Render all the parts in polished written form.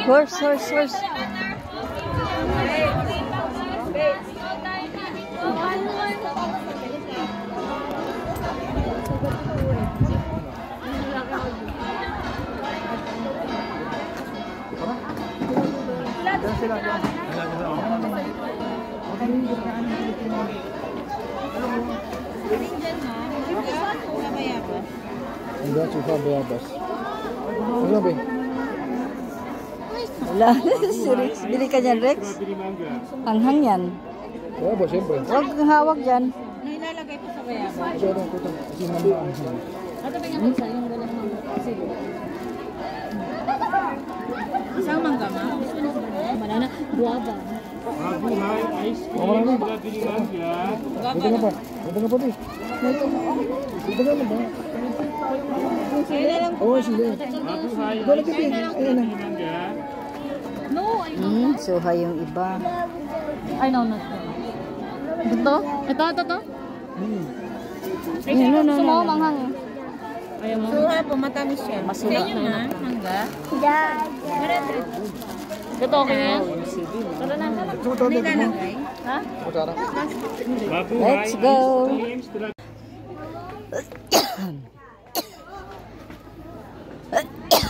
Horse, horse, horse. Enggak, suka bayabas. Ano ba? Wala. Si Rex. Bili ka dyan, Rex? Hanghang yan. Bayabas, siyempre. Huwag kang hawak dyan. Nailalagay po sa bayabas. Ito lang ko ito. Kasi namaan siya. Ano ba yung isa? Yung walang mangga. Sige. Isang mangga, ma? Banana. Guava. Buhay, ice cream, bili mangga. Ito nga pa. Ito nga pa ito. Ito nga pa. Sila lang po. Oo, sila. Buhay, Ito lang ice ito. cream, Ayan na. mangga. No, I know. Suha yung iba. I know not. Ito? Ito? No, no, no, no. Manghang. Ayaw mo? Suha po, matamis siya. Masulat na yun. Mangga? Ito okay na yan? Tara na. Hindi lalagay. Ha? Mabuhay, Let's go. ice cream,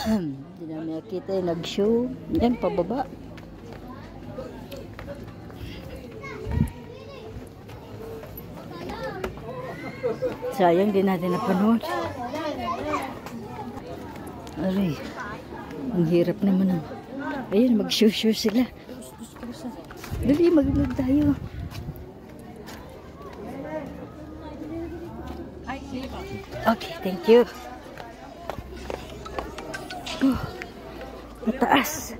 Hindi na nakita yung nag-show. Yan, pababa. Sayang din natin napanood. Aray, ang hirap naman. Ayun, mag-show sila. Dali, mag-vlog tayo. Okay, thank you. Oh, mataas.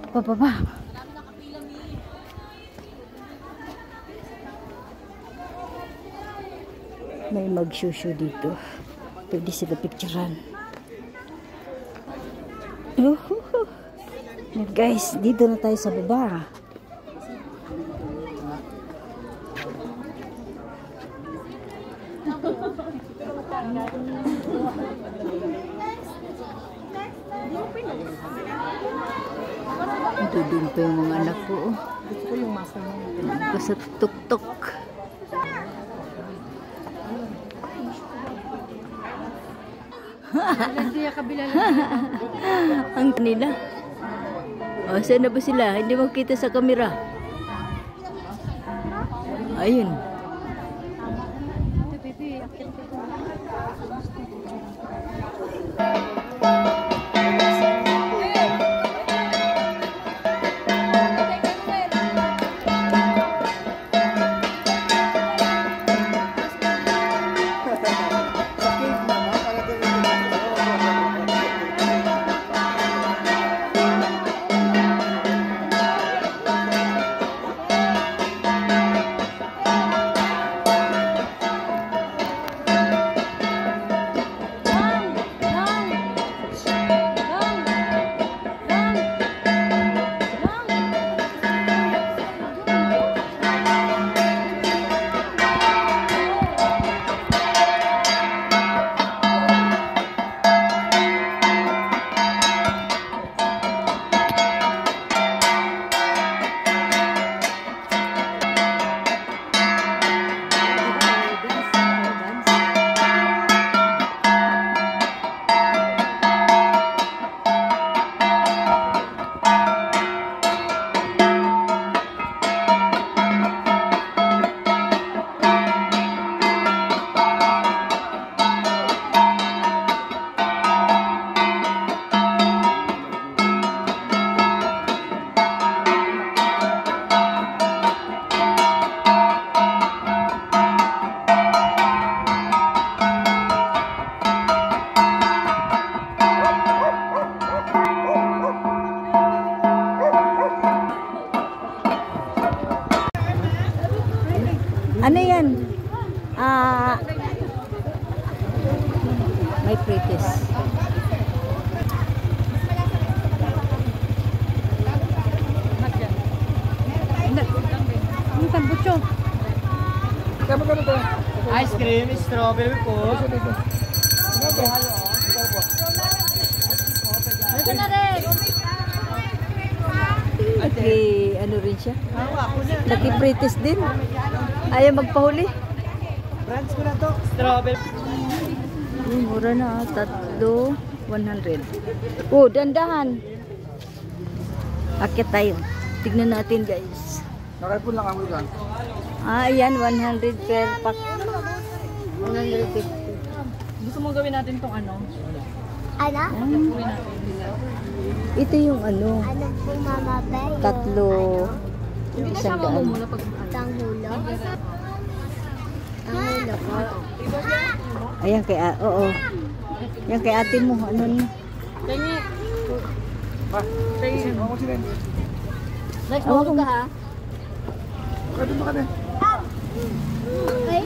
Pababa. May mag-shushu dito. Pwede sila picturean. Guys, dito na tayo sa baba. Dudun pa yung mga anak ko. Gusto ko yung masa mo. Ito sa tuk-tuk. Ang kanila. O, saan na ba sila? Hindi makita sa kamera. Ayun. Ano yan? May pretties. Ang tambucho. Ice cream, strawberry po. Ito na rin. ano rin siya. Naki-pretest din. Ayaw magpahuli. Branch ko na to. Strawberry. Mura na, 3, 100. Oh, dandahan. Akit tayo. Tignan natin, guys. Nakaipon lang ako dyan. Ayan, 100 per pack. 150. Gusto mo gawin natin tong ano? Ah, Gawin natin. ito yung ano, Ano po mama bay? 3, Hindi na 100. siya mamumula pag Tanghulo? Tanghulo po. Ayan kay, oo. Yan kay ate mo, ano na. Tingi. Pa, ako mo sila. Next, mahulog ka ha? Kaya dito ka na. Ay,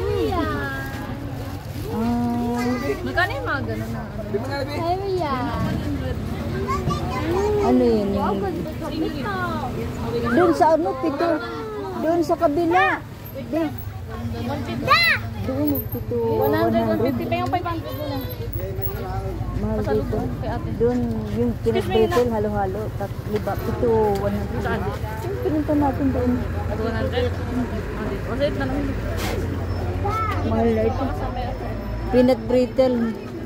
Magkano yung mga gano'n na ano? Di ba nga nabi? Ano yun? Yung, doon sa ano, pito. Doon sa kabila. Doon. Doon, pito. 150 pa yung 500 mo na. Mahal dito. Kay ate. Doon, yung kinag-betel, halo-halo. Liba, pito, 100. Saan? Yung pinunta natin doon. At 100? Ulit na lang. Mahal na ito. Peanut brittle.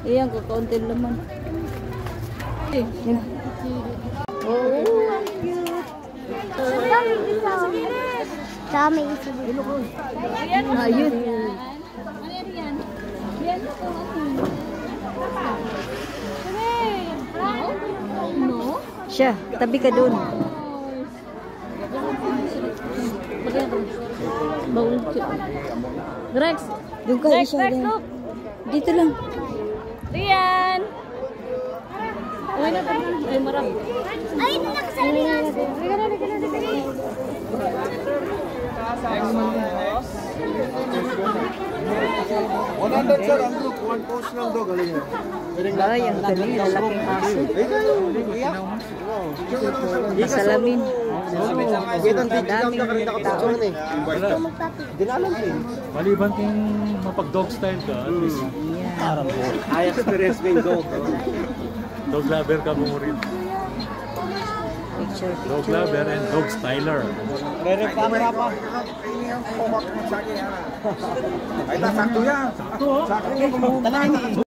Iyan, kakaunti laman. Yung- Oh, ang cute. sa may isa dito. Ayun. Siya, tabi ka doon. Rex! Doon ka, Rex, isa Rex, doon. look! Dito lang. Rian! Uy na pa. Ay, marap. Ay, nakasabi nga. Sir, ang group. One post lang daw. Galing yan. Ay, ang galing. Lalaking aso. Salamin. Kitang digam na karita ka picture eh. Dinalam eh. Maliban kung mapag-dog style ka, at least Yan. I experience being dog. dog lover ka mo rin. Picture, Dog picture. lover and dog styler. Camera pa. Ay, sakto yan. Sakto. Sakto.